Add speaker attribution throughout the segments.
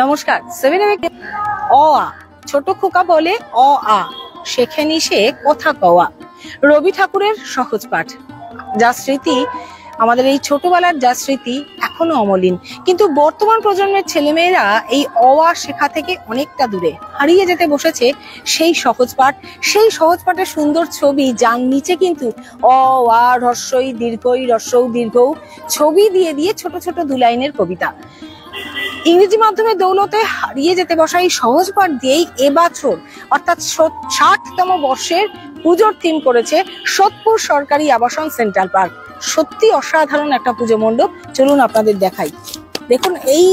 Speaker 1: নমস্কার। অ আ ছোট খোকা বলে অ আ, শেখেনি সে কথা কওয়া। রবি ঠাকুরের সহজ পাঠ, যা স্মৃতি, আমাদের এই ছোটবেলার যা স্মৃতি এখনো অমলিন। কিন্তু বর্তমান প্রজন্মের ছেলেমেয়েরা এই অ আ শেখা থেকে অনেকটা দূরে, হারিয়ে যেতে বসেছে সেই সহজ পাঠ, সেই সহজ পাঠের সুন্দর ছবি, যার নিচে কিন্তু অ আ হ্রস্বই দীর্ঘই হ্রস্বউ দীর্ঘউ ছবি দিয়ে দিয়ে ছোট ছোট দু লাইনের কবিতা। ইংরেজি মাধ্যমের দৌলতে হারিয়ে যেতে বসা এই সহজ পাঠ দিয়েই এবছর অর্থাৎ 60তম বর্ষের পুজোর থিম করেছে সোদপুর সরকারি আবাসন সেন্ট্রাল পার্ক। সত্যি অসাধারণ একটা পুজো মণ্ডপ, চলুন আপনাদের দেখাই। দেখুন, এই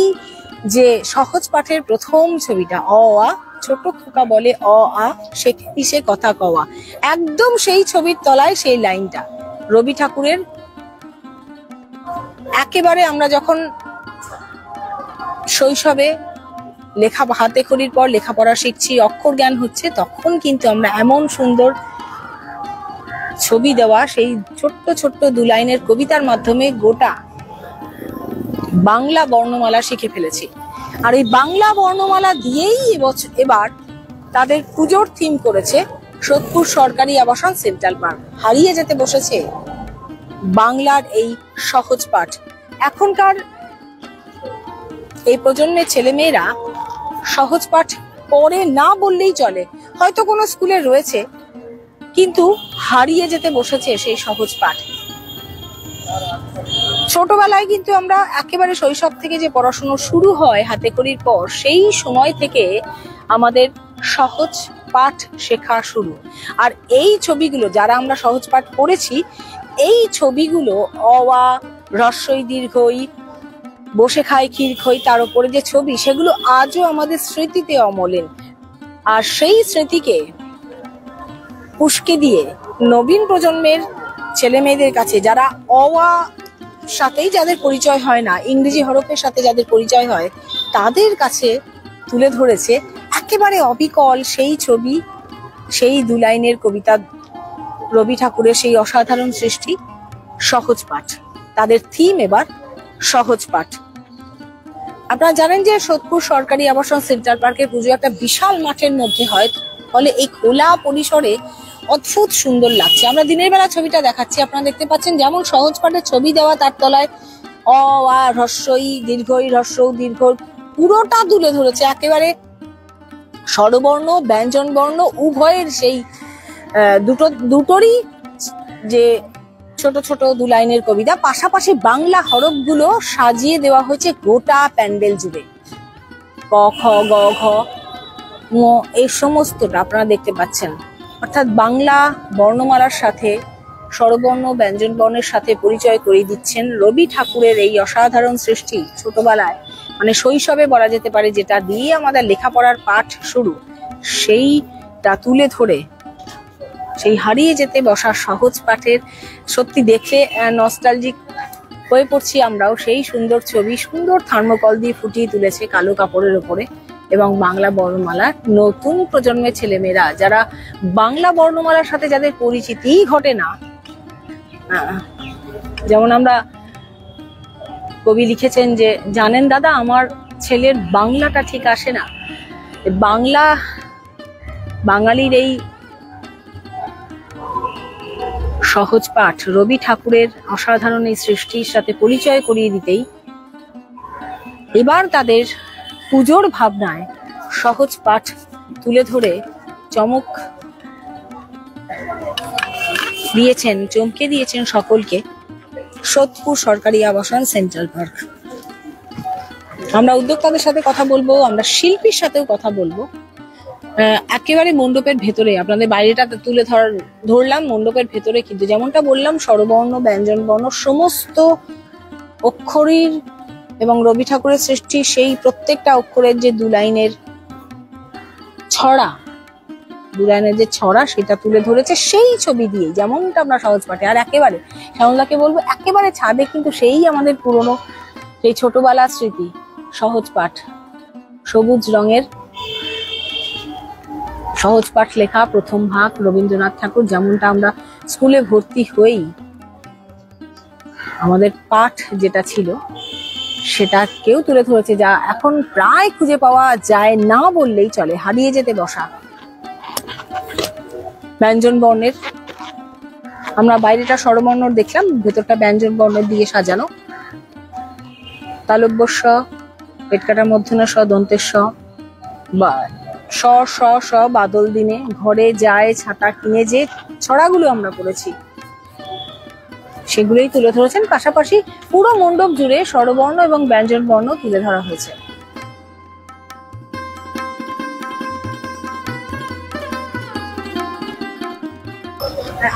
Speaker 1: যে সহজ পাঠের প্রথম ছবিটা, অ আ ছোট খোকা বলে অ আ, শেখেনি সে কথা কওয়া, একদম সেই ছবির তলায় সেই লাইনটা রবি ঠাকুরের। একেবারে আমরা যখন শৈশবে লেখা হাতে খড়ির পর লেখাপড়া শিখছি, অক্ষর জ্ঞান হচ্ছে, তখন কিন্তু আমরা এমন সুন্দর ছবি দেওয়া সেই ছোট্ট ছোট্ট দু লাইনের কবিতার মাধ্যমে গোটা বাংলা বর্ণমালা শিখে ফেলেছি। আর এই বাংলা বর্ণমালা দিয়েই এবার তাদের পুজোর থিম করেছে সোদপুর সরকারি আবাসন সেন্ট্রাল পার্ক। হারিয়ে যেতে বসেছে বাংলার এই সহজ পাঠ। এখনকার এই প্রজন্মের ছেলেমেয়েরা সহজ পাঠ পড়ে না বললেই চলে, হয়তো কোনো স্কুলে রয়েছে, কিন্তু হারিয়ে যেতে বসেছে সেই সহজ পাঠ। ছোটবেলায় কিন্তু আমরা একেবারে শৈশব থেকে যে পড়াশোনা শুরু হয় হাতে খড়ির পর, সেই সময় থেকে আমাদের সহজ পাঠ শেখা শুরু। আর এই ছবিগুলো যারা আমরা সহজ পাঠ পড়েছি, এই ছবিগুলো অ আ হ্রস্বই দীর্ঘই বসে খায় ক্ষীর খই, তার উপরে যে ছবি, সেগুলো আজও আমাদের স্মৃতিতে অমলিন। আর সেই স্মৃতিকে উস্কে দিয়ে নবীন প্রজন্মের ছেলে মেয়েদের কাছে, যারা অ আ সাথেই যাদের পরিচয় হয় না, ইংরেজি হরফের সাথে যাদের পরিচয় হয়, তাদের কাছে তুলে ধরেছে একেবারে অবিকল সেই ছবি, সেই দু লাইনের কবিতা, রবি ঠাকুরের সেই অসাধারণ সৃষ্টি সহজ পাঠ। তাদের থিম এবার সহজ পাঠ। আপনারা জানেন যে সোদপুর সরকারি আবাসন সেন্ট্রাল পার্কের পুজো একটা বিশাল মাঠের মধ্যে হয়, ফলে এই খোলা পরিসরে অদ্ভুত সুন্দর লাগছে। আমরা দিনের বেলা ছবিটা দেখাচ্ছি, আপনারা দেখতে পাচ্ছেন যেমন সহজ পাঠের ছবি দেওয়া, তার তলায় অ আ হ্রস্বই দীর্ঘই হ্রস্বউ দীর্ঘ পুরোটা তুলে ধরেছে। একেবারে স্বরবর্ণ ব্যঞ্জন বর্ণ উভয়ের সেই দুটোরই যে ছোট ছোট দু লাইনের কবিতা, পাশাপাশি বাংলা হরফগুলো সাজিয়ে দেওয়া হয়েছে গোটা প্যান্ডেল জুড়ে। ক খ গ ঘ ঙ এই সমস্তটা আপনারা দেখতে পাচ্ছেন। অর্থাৎ বাংলা বর্ণমালার সাথে স্বরবর্ণ ব্যঞ্জন বর্ণের সাথে পরিচয় করিয়ে দিচ্ছেন রবি ঠাকুরের এই অসাধারণ সৃষ্টি। ছোটবেলায়, মানে শৈশবে বলা যেতে পারে, যেটা দিয়ে আমাদের লেখাপড়ার পাঠ শুরু, সেইটা তুলে ধরে সেই হারিয়ে যেতে বসা সহজ পাঠের, সত্যি দেখলে নস্টালজিক হয়ে পড়ছি আমরাও। সেই সুন্দর ছবি সুন্দর থার্মোকল দিয়ে ফুটিয়ে তুলেছে কালো কাপড়ের উপরে। এবং বাংলা বর্ণমালা নতুন প্রজন্মের ছেলেমেয়েরা, যারা বাংলা বর্ণমালার সাথে যাদের পরিচিতি ঘটে না, যেমন আমরা কবি লিখেছেন যে, জানেন দাদা আমার ছেলের বাংলাটা ঠিক আসে না। বাঙালির এই সহজ পাঠ রবি ঠাকুরের অসাধারণ এই সৃষ্টির সাথে পরিচয় করিয়ে দিতেই এবার তাদের পুজোর ভাবনায় সহজ পাঠ তুলে ধরে চমক দিয়েছেন, চমকে দিয়েছেন সকলকে সোদপুর সরকারি আবাসন সেন্ট্রাল পার্ক। আমরা উদ্যোক্তাদের সাথে কথা বলবো, আমরা শিল্পীর সাথেও কথা বলবো। একেবারে মণ্ডপের ভেতরে, আপনাদের বাইরেটা তুলে ধরলাম, মণ্ডপের ভেতরে কিন্তু যেমনটা বললাম, স্বরবর্ণ ব্যঞ্জন বর্ণ সমস্ত অক্ষরের এবং রবি ঠাকুরের সৃষ্টি সেই প্রত্যেকটা অক্ষরের যে দু লাইনের ছড়া, সেটা তুলে ধরেছে সেই ছবি দিয়ে, যেমনটা আমরা সহজ পাঠে। আর একেবারে শ্যামলাকে বলবো, একেবারে ছাদে কিন্তু সেই আমাদের পুরনো সেই ছোটবেলার স্মৃতি সহজ পাঠ, সবুজ রঙের সহজ পাঠ লেখা প্রথম ভাগ রবীন্দ্রনাথ ঠাকুর। যেমনটা আমরা স্কুলে ভর্তি হই, আমাদের পাঠ যেটা ছিল সেটাকেও তুলে ধরেছে, যা এখন প্রায় খুঁজে পাওয়া যায় না বললেই চলে, হারিয়ে যেতে বসা ব্যঞ্জন বর্ণের। আমরা বাইরেটা স্বরবর্ণ দেখলাম, ভেতরটা ব্যঞ্জন বর্ণের দিয়ে সাজানো। তালব্য স, পেটকাটার মধ্যনা স, দন্তের স, বা স স স, বাদল দিনে ঘরে যায় ছাতা কিনে, যে ছড়াগুলো আমরা পড়েছি সেগুলোই তুলে ধরেছেন। পাশাপাশি পুরো মণ্ডপ জুড়ে স্বরবর্ণ এবং ব্যঞ্জন বর্ণ তুলে ধরা হয়েছে।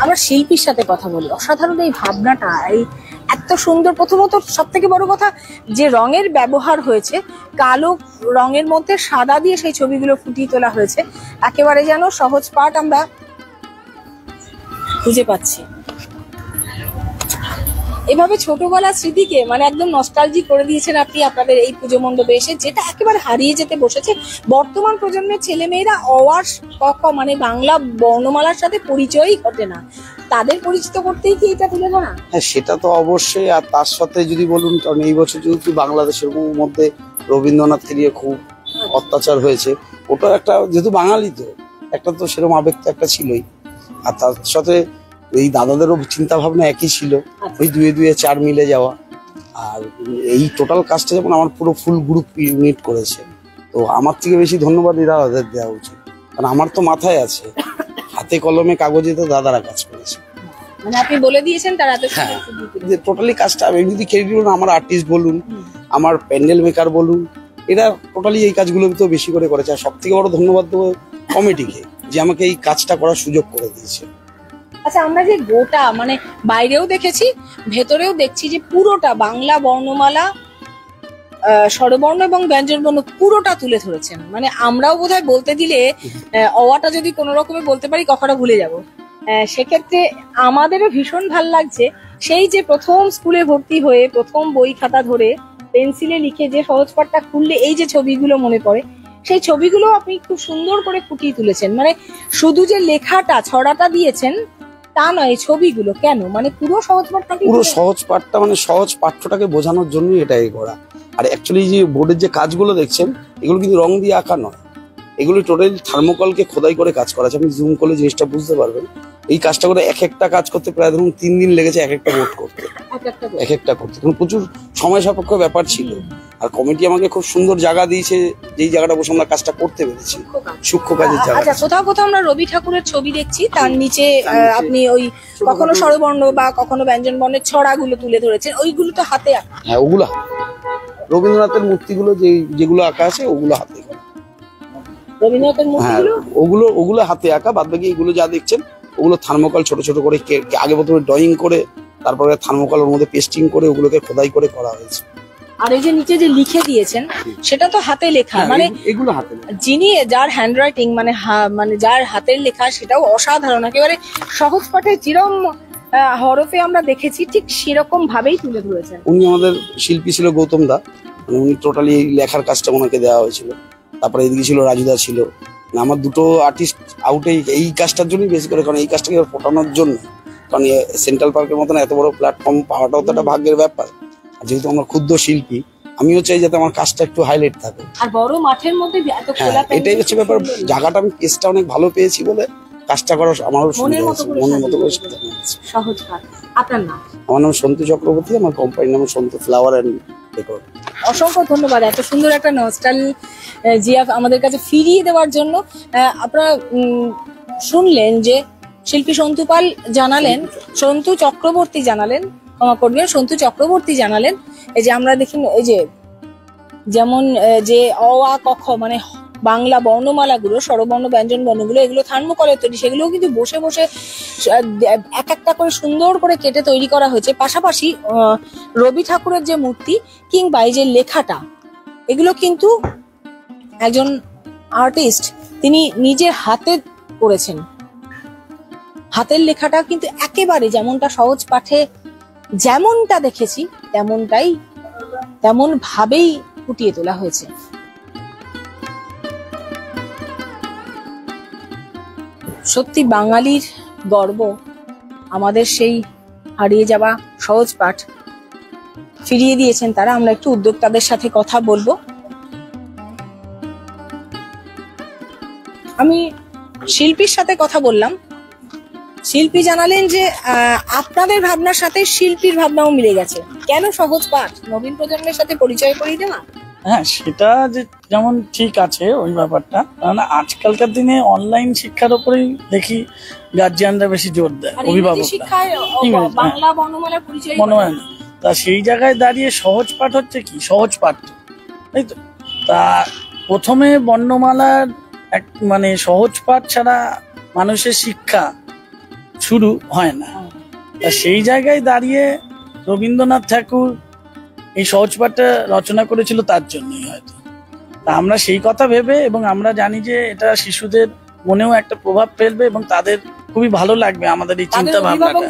Speaker 1: আবার শিল্পীর সাথে কথা বলি, অসাধারণ এই ভাবনাটা, এই এত সুন্দর। প্রথমত সব থেকে বড় কথা যে রঙের ব্যবহার হয়েছে, কালো রঙের মধ্যে সাদা দিয়ে সেই ছবিগুলো ফুটিয়ে তোলা হয়েছে, একেবারে যেন সহজ পাঠ আমরা খুঁজে পাচ্ছি। এভাবে ছোটবেলার স্মৃতিকে মানে একদম নস্টালজিক করে দিয়েছেন আপনি আপনাদের এই পুজো মণ্ডপে এসে, যেটা একেবারে হারিয়ে যেতে বসেছে। বর্তমান প্রজন্মের ছেলেমেয়েরা অওয়ার ক মানে বাংলা বর্ণমালার সাথে পরিচয়ই ঘটে না, তাদের পরিচিত করতেই কি এটা তুলে ধরা?
Speaker 2: হ্যাঁ, সেটা তো অবশ্যই। আর তার সাথে যদি বলুন, কারণ এই বছর যেহেতু বাংলাদেশের মধ্যে রবীন্দ্রনাথকে নিয়ে খুব অত্যাচার হয়েছে, ওটা একটা যেহেতু বাঙালি তো একটা তো সেরকম আবেগ তো একটা ছিলই। আর তার সাথে এই দাদাদেরও চিন্তা ভাবনা একই ছিল, ওই দুয়ে দুয়ে চার মিলে যাওয়া। আর এই টোটাল কাজটা যেমন আমার পুরো ফুল গ্রুপ ইউনিট করেছে, তো আমার থেকে বেশি ধন্যবাদ এই দাদাদের দেওয়া উচিত। কারণ আমার তো মাথায় আছে, হাতে কলমে কাগজে তো দাদারা কাজ করেছে।
Speaker 1: মানে আপনি বলে দিয়েছেন তারা তো
Speaker 2: যে টোটালি কাজটা আমি যদি ক্রেডিট বলুন, আমার আর্টিস্ট বলুন, আমার প্যান্ডেল মেকার বলুন, এরা টোটালি এই কাজগুলো তো বেশি করে করেছে। আর সব থেকে বড় ধন্যবাদ দেবো কমিটিকে, যে আমাকে এই কাজটা করার সুযোগ করে দিয়েছে।
Speaker 1: আচ্ছা, আমরা যে গোটা মানে বাইরেও দেখেছি ভেতরেও দেখছি যে পুরোটা বাংলা বর্ণমালা, স্বরবর্ণ এবং ব্যঞ্জন বর্ণ পুরোটা তুলে ধরেছেন। মানে আমরাও বোধহয় বলতে দিলে অওয়াটা যদি কোনো রকমে বলতে পারি কখনো ভুলে যাব। সেক্ষেত্রে আমাদেরও ভীষণ ভাল লাগছে, সেই যে প্রথম স্কুলে ভর্তি হয়ে প্রথম বই খাতা ধরে পেন্সিলে লিখে যে সহজ পাঠটা খুললে এই যে ছবিগুলো মনে পড়ে, সেই ছবিগুলো আপনি খুব সুন্দর করে ফুটিয়ে তুলেছেন। মানে শুধু যে লেখাটা ছড়াটা দিয়েছেন তা নয়, ছবিগুলো কেন মানে পুরো সহজ পাঠটাকে,
Speaker 2: পুরো সহজ পাঠটা মানে সহজ পাঠ্যটাকে বোঝানোর জন্যই এটাই করা। আর অ্যাকচুয়ালি যে বোর্ডের যে কাজগুলো দেখছেন, এগুলো কিন্তু রং দিয়ে আঁকা নয়, এগুলো টোটালি থার্মোকলকে খোদাই করে কাজ করা আছে। আপনি জুম করলে জিনিসটা বুঝতে পারবেন। এই কাজটা করে এক একটা কাজ করতে প্রায় ধরুন 3 দিন লেগেছে, এক একটা বোর্ড করতে, এক একটা করতে, কারণ প্রচুর সময় সাপেক্ষ ব্যাপার ছিল। আর কমিটি আমাকে খুব সুন্দর জায়গা দিয়েছে, যেই জায়গাটা বসে আমরা কাজটা করতে পেরেছি, সূক্ষ্ম কাজের জায়গা।
Speaker 1: আচ্ছা, কোথাও কোথাও আমরা রবি ঠাকুরের ছবি দেখছি, তার নিচে আপনি ওই কখনো স্বরবর্ণ বা কখনো ব্যঞ্জন বর্ণের ছড়াগুলো তুলে ধরেছেন, ওইগুলো তো হাতে আঁকা।
Speaker 2: হ্যাঁ, ওগুলো রবীন্দ্রনাথের মূর্তিগুলো যেগুলো আঁকা আছে ওগুলো হাতে আঁকা।
Speaker 1: রবীন্দ্রনাথের মূর্তিগুলো
Speaker 2: ওগুলো হাতে আঁকা। বাদ বাকি এগুলো যা দেখছেন ওগুলো থার্মোকল ছোট ছোট করে আগে প্রথমে ড্রয়িং করে, তারপরে থার্মোকলের মধ্যে পেস্টিং করে ওগুলোকে খোদাই করে করা হয়েছে।
Speaker 1: আর এই যে নিচে যে লিখে দিয়েছেন সেটা তো হাতে লেখা, মানে
Speaker 2: এগুলো হাতে
Speaker 1: যিনি যার হ্যান্ড রাইটিং মানে মানে যার হাতের লেখা সেটাও অসাধারণ, একেবারে সহজ পাঠে যেরকম হরফে আমরা দেখেছি ঠিক সেরকম ভাবেই তুলে ধরেছেন।
Speaker 2: উনি আমাদের শিল্পী ছিল গৌতম দা, মানে উনি টোটালি এই লেখার কাজটা ওনাকে দেওয়া হয়েছিল। তারপরে এদিকে ছিল রাজুদা ছিল। আমার দুটো আর্টিস্ট আউটে এই কাজটার জন্যই বেশি করে, কারণ এই কাজটাকে ফোটানোর জন্য। কারণ সেন্ট্রাল পার্কের মতন এত বড় প্ল্যাটফর্ম পাওয়াটাও তো একটা ভাগ্যের ব্যাপার। আর যেহেতু আমরা ক্ষুদ্র শিল্পী, আমিও চাই যাতে আমার কাজটা একটু হাইলাইট থাকে।
Speaker 1: আর বড় মাঠের মধ্যে এত খোলা,
Speaker 2: এটাই হচ্ছে ব্যাপার। জায়গাটা আমি পেসটা অনেক ভালো পেয়েছি বলে কাজটা করা আমারও
Speaker 1: মনের মতো করে সহজ কাজ। আপনার নাম?
Speaker 2: আমার নাম সন্তু চক্রবর্তী, আমার কোম্পানির নাম সন্তু ফ্লাওয়ার অ্যান্ড ডেকোর।
Speaker 1: অসংখ্য ধন্যবাদ এত সুন্দর একটা নস্টালজিয়া আমাদের কাছে ফিরিয়ে দেওয়ার জন্য। আপনারা শুনলেন যে শিল্পী সন্তু পাল জানালেন, সন্তু চক্রবর্তী জানালেন, ক্ষমা করবেন, সন্তু চক্রবর্তী জানালেন এই যে আমরা দেখি এই যে যেমন যে অ আ ক খ মানে বাংলা বর্ণমালাগুলো, স্বরবর্ণ ব্যঞ্জন বর্ণগুলো, এগুলো থার্মোকলের তৈরি, সেগুলোও কিন্তু বসে বসে এক একটা করে সুন্দর করে কেটে তৈরি করা হয়েছে। পাশাপাশি রবি ঠাকুরের যে মূর্তি কিংবা এই যে লেখাটা, এগুলো কিন্তু একজন আর্টিস্ট তিনি নিজের হাতে করেছেন। হাতের লেখাটা কিন্তু একেবারে যেমনটা সহজ পাঠে যেমনটা দেখেছি তেমন ভাবেই ফুটিয়ে তোলা হয়েছে। সত্যি বাঙালির গর্ব আমাদের সেই হারিয়ে যাওয়া সহজ পাঠ। ফিরিয়ে দিয়েছেন তারা। আমরা একটু উদ্যোক্তাদের সাথে কথা বলবো। আমি শিল্পীর সাথে কথা বললাম। শিল্পী জানালেন যে আপনাদের ভাবনার সাথে শিল্পীর ভাবনাও মিলে গেছে। কেন সহজ পাঠ? নবীন প্রজন্মের সাথে পরিচয় করিয়ে দেওয়া।
Speaker 3: হ্যাঁ, সেটা যে যেমন ঠিক আছে ওই ব্যাপারটা, কারণ আজকালকার দিনে অনলাইন শিক্ষার উপরেই দেখি গার্জিয়ানরা বেশি জোর দেয়, অভিভাবক
Speaker 1: শিক্ষায় বাংলা বর্ণমালার পরিচয়
Speaker 3: মনোনয়ন। তা সেই জায়গায় দাঁড়িয়ে সহজ পাঠ হচ্ছে কি, সহজ পাঠ, তাই তো। তা প্রথমে বর্ণমালার এক মানে সহজ পাঠ ছাড়া মানুষের শিক্ষা শুরু হয় না। তা সেই জায়গায় দাঁড়িয়ে রবীন্দ্রনাথ ঠাকুর এই সহজ পাঠটা রচনা করেছিল তার জন্যই হয়তো। তা আমরা সেই কথা ভেবে, এবং আমরা জানি যে এটা শিশুদের মনেও একটা প্রভাব ফেলবে এবং তাদের খুবই ভালো লাগবে আমাদের এই চিন্তা ভাবনাটা।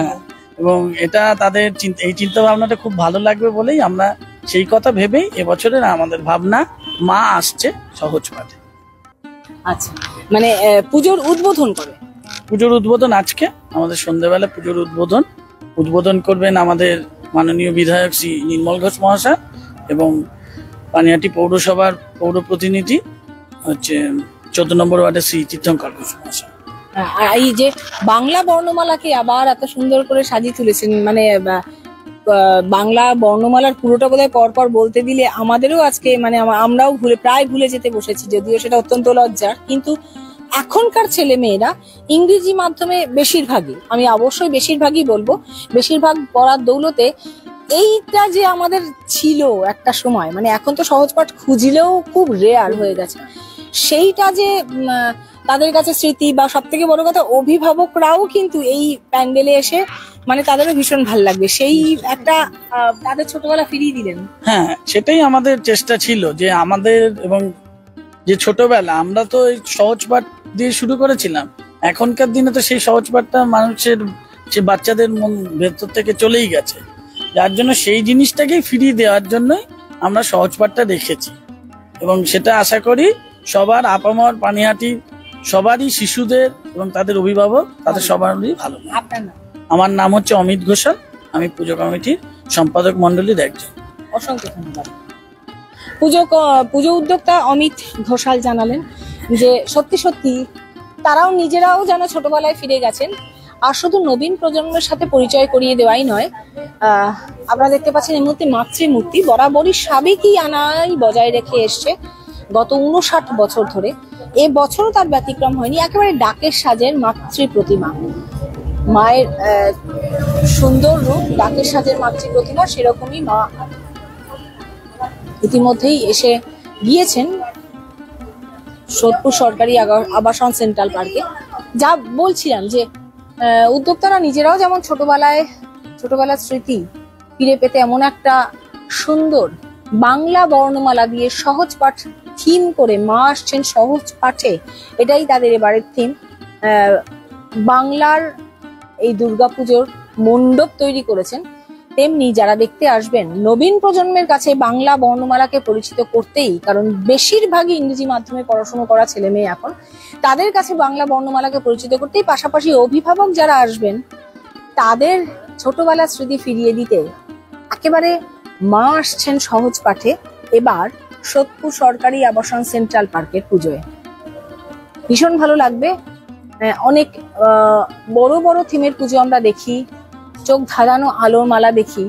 Speaker 3: হ্যাঁ, এবং এটা তাদের এই চিন্তা ভাবনাটা খুব ভালো লাগবে বলেই আমরা সেই কথা ভেবেই এবছরের আমাদের ভাবনা মা আসছে সহজ পাঠে।
Speaker 1: আচ্ছা, মানে পুজোর উদ্বোধন করে,
Speaker 3: পুজোর উদ্বোধন আজকে আমাদের সন্ধ্যেবেলা পুজোর উদ্বোধন করবেন আমাদের মাননীয় বিধায়ক শ্রী নির্মল ঘোষ মহাশয় এবং পানিহাটি পৌরসভার পৌর প্রতিনিধি হচ্ছে 14 নম্বর ওয়ার্ডের শ্রী তীর্থঙ্কর ঘোষ মহাশয়।
Speaker 1: এই যে বাংলা বর্ণমালাকে আবার এত সুন্দর করে সাজিয়ে তুলেছেন, মানে বাংলা বর্ণমালার পুরোটা বোধহয় পরপর বলতে দিলে আমাদেরও আজকে মানে আমরাও প্রায় ভুলে যেতে বসেছি, যদিও সেটা অত্যন্ত লজ্জার। কিন্তু এখনকার ছেলে মেয়েরা ইংরেজি মাধ্যমে বেশিরভাগই, আমি অবশ্যই বেশিরভাগই বলবো, বেশিরভাগ পড়ার দৌলতে এইটা যে আমাদের ছিল একটা সময়, মানে এখন তো সহজ পাঠ খুঁজলেও খুব রেয়ার হয়ে গেছে, সেইটা যে তাদের কাছে স্মৃতি, বা সব থেকে বড় কথা অভিভাবকরাও কিন্তু এই প্যান্ডেলে এসে মানে তাদেরও ভীষণ ভালো লাগবে, সেই একটা তাদের ছোটবেলা ফিরিয়ে দিলেন।
Speaker 3: হ্যাঁ, সেটাই আমাদের চেষ্টা ছিল যে আমাদের, এবং যে ছোটবেলা আমরা তো এই সহজ পাঠ দিয়ে শুরু করেছিলাম, এখনকার দিনে তো সেই সহজ পাঠটা মানুষের যে বাচ্চাদের মন ভেতর থেকে চলেই গেছে, যার জন্য সেই জিনিসটাকেই ফিরিয়ে দেওয়ার জন্যই আমরা সহজ পাঠটা রেখেছি। এবং সেটা আশা করি সবার আপামর পানিহাটি সবারই, শিশুদের এবং তাদের অভিভাবক, তাদের সবারই ভালো। আমার নাম হচ্ছে অমিত ঘোষাল, আমি পুজো কমিটির সম্পাদক মন্ডলীর একজন।
Speaker 1: অসংখ্য ধন্যবাদ। পুজো উদ্যোক্তা অমিত ঘোষাল জানালেন যে সত্যি সত্যি তারাও নিজেরাও যেন ছোটবেলায় ফিরে গেছেন। আর শুধু নবীন প্রজন্মের সাথে পরিচয় করিয়ে দেওয়াই নয়, আপনারা দেখতে পাচ্ছেন এই মুহূর্তে মাতৃমূর্তি বরাবরই সাবেকি আনাই বজায় রেখে এসছে গত 59 বছর ধরে। এ বছরও তার ব্যতিক্রম হয়নি। একেবারে ডাকের সাজের মাতৃ প্রতিমা, মায়ের সুন্দর রূপ, ডাকের সাজের মাতৃ প্রতিমা, সেরকমই মা ইতিমধ্যেই এসে গিয়েছেন সোদপুর সরকারি আবাসন সেন্ট্রাল পার্কে। যা বলছিলাম যে উদ্যোক্তারা নিজেরাও যেমন ছোটবেলার স্মৃতি ফিরে পেতে এমন একটা সুন্দর বাংলা বর্ণমালা দিয়ে সহজ পাঠ থিম করে মা আসছেন সহজ পাঠে, এটাই তাদের এবারের থিম। বাংলার এই দুর্গাপুজোর মণ্ডপ তৈরি করেছেন, তেমনি যারা দেখতে আসবেন নবীন প্রজন্মের কাছে বাংলা বর্ণমালাকে পরিচিত করতেই, কারণ বেশিরভাগই ইংরেজি মাধ্যমে পড়াশোনা করা ছেলে মেয়ে এখন, তাদের কাছে বাংলা বর্ণমালাকে পরিচিত করতেই পাশাপাশি অভিভাবক যারা আসবেন তাদের ছোটবেলার স্মৃতি ফিরিয়ে দিতে একেবারে মা আসছেন সহজ পাঠে এবার সোদপুর সরকারি আবাসন সেন্ট্রাল পার্কের পুজোয়। ভীষণ ভালো লাগবে। অনেক বড় বড় থিমের পুজো আমরা দেখি, চোখ ধাঁধানো আলোর মালা দেখি,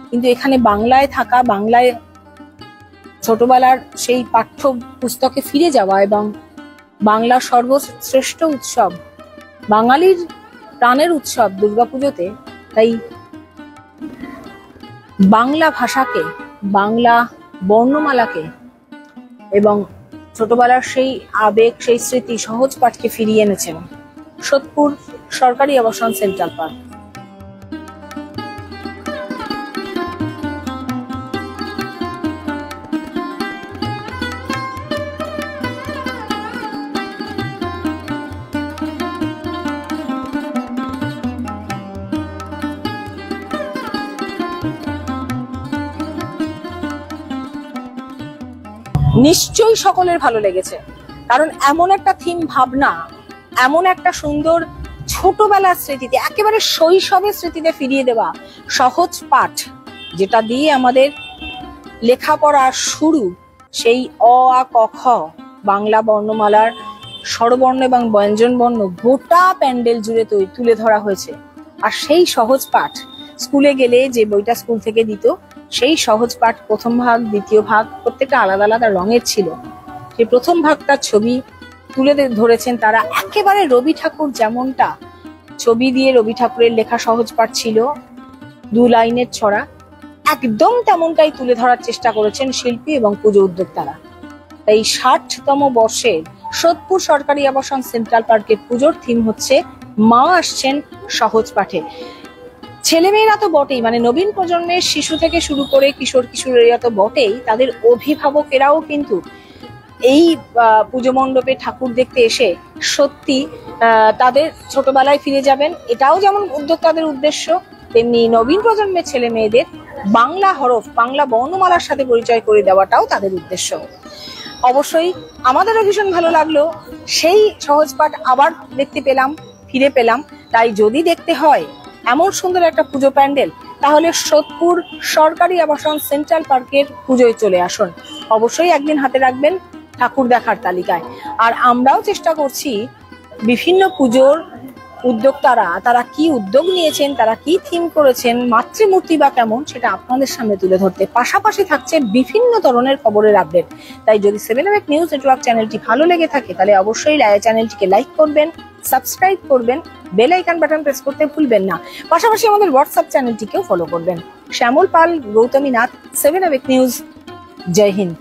Speaker 1: কিন্তু এখানে বাংলায় থাকা, বাংলায় ছোটবেলার সেই পাঠ্য পুস্তকে ফিরে যাওয়া এবং বাংলার সর্বশ্রেষ্ঠ উৎসব, বাঙালির প্রাণের উৎসব দুর্গাপুজোতে, তাই বাংলা ভাষাকে, বাংলা বর্ণমালাকে এবং ছোটবেলার সেই আবেগ, সেই স্মৃতি, সহজ পাঠকে ফিরিয়ে এনেছেন সোদপুর সরকারি আবাসন সেন্ট্রাল পার্ক। নিশ্চয়ই সকলের ভালো লেগেছে, কারণ এমন একটা থিম ভাবনা, এমন একটা সুন্দর ছোটবেলার স্মৃতিতে, একেবারে শৈশবের স্মৃতিতে ফিরিয়ে দেওয়া সহজ পাঠ, যেটা দিয়ে আমাদের লেখাপড়া শুরু, সেই অ আ ক খ বাংলা বর্ণমালার স্বরবর্ণ এবং ব্যঞ্জন বর্ণ গোটা প্যান্ডেল জুড়ে তুলে ধরা হয়েছে। আর সেই সহজ পাঠ স্কুলে গেলে যে বইটা স্কুল থেকে দিত, সেই সহজ পাঠ প্রথম ভাগ দ্বিতীয় ভাগ প্রত্যেকটা আলাদা আলাদা রঙের ছিল। সেই প্রথম ভাগটার ছবি তুলে ধরেছেন তারা, একেবারে রবি ঠাকুর যেমনটা ছবি দিয়ে রবি ঠাকুরের লেখা সহজ পাঠ ছিল 2 লাইনের ছড়া, একদম তেমনটাই তুলে ধরার চেষ্টা করেছেন শিল্পী এবং পুজো উদ্যোক্তারা। তাই 60তম বর্ষের সোদপুর সরকারি আবাসন সেন্ট্রাল পার্কের পুজোর থিম হচ্ছে মা আসছেন সহজ পাঠে। ছেলেমেয়েরা তো বটেই, মানে নবীন প্রজন্মের শিশু থেকে শুরু করে কিশোর কিশোরেরা তো বটেই, তাদের অভিভাবকেরাও কিন্তু এই পুজো মণ্ডপে ঠাকুর দেখতে এসে সত্যি তাদের ছোটবেলায় ফিরে যাবেন। এটাও যেমন উদ্যোক্তাদের উদ্দেশ্য, তেমনি নবীন প্রজন্মের ছেলে মেয়েদের বাংলা হরফ বাংলা বর্ণমালার সাথে পরিচয় করে দেওয়াটাও তাদের উদ্দেশ্য। অবশ্যই আমাদেরও ভীষণ ভালো লাগলো, সেই সহজ পাঠ আবার দেখতে পেলাম, ফিরে পেলাম। তাই যদি দেখতে হয় এমন সুন্দর একটা পুজো প্যান্ডেল, তাহলে সোদপুর সরকারি আবাসন সেন্ট্রাল পার্কের পুজোয় চলে আসুন। অবশ্যই একদিন হাতে রাখবেন ঠাকুর দেখার তালিকায়। আর আমরাও চেষ্টা করছি বিভিন্ন পুজোর উদ্যোক্তারা তারা কি উদ্যোগ নিয়েছেন, তারা কি থিম করেছেন, মাতৃমূর্তি বা কেমন, সেটা আপনাদের সামনে তুলে ধরতে। পাশাপাশি থাকছে বিভিন্ন ধরনের খবরের আপডেট। তাই যদি 7 নিউজ নেটওয়ার্ক চ্যানেলটি ভালো লেগে থাকে, তাহলে অবশ্যই চ্যানেলটিকে লাইক করবেন, সাবস্ক্রাইব করবেন, বেল আইকন বাটন প্রেস করতে ভুলবেন না। পাশাপাশি আমাদের হোয়াটসঅ্যাপ চ্যানেলটিকেও ফলো করবেন। শ্যামল পাল, গৌতমী নাথ, 7 নিউজ। জয় হিন্দ।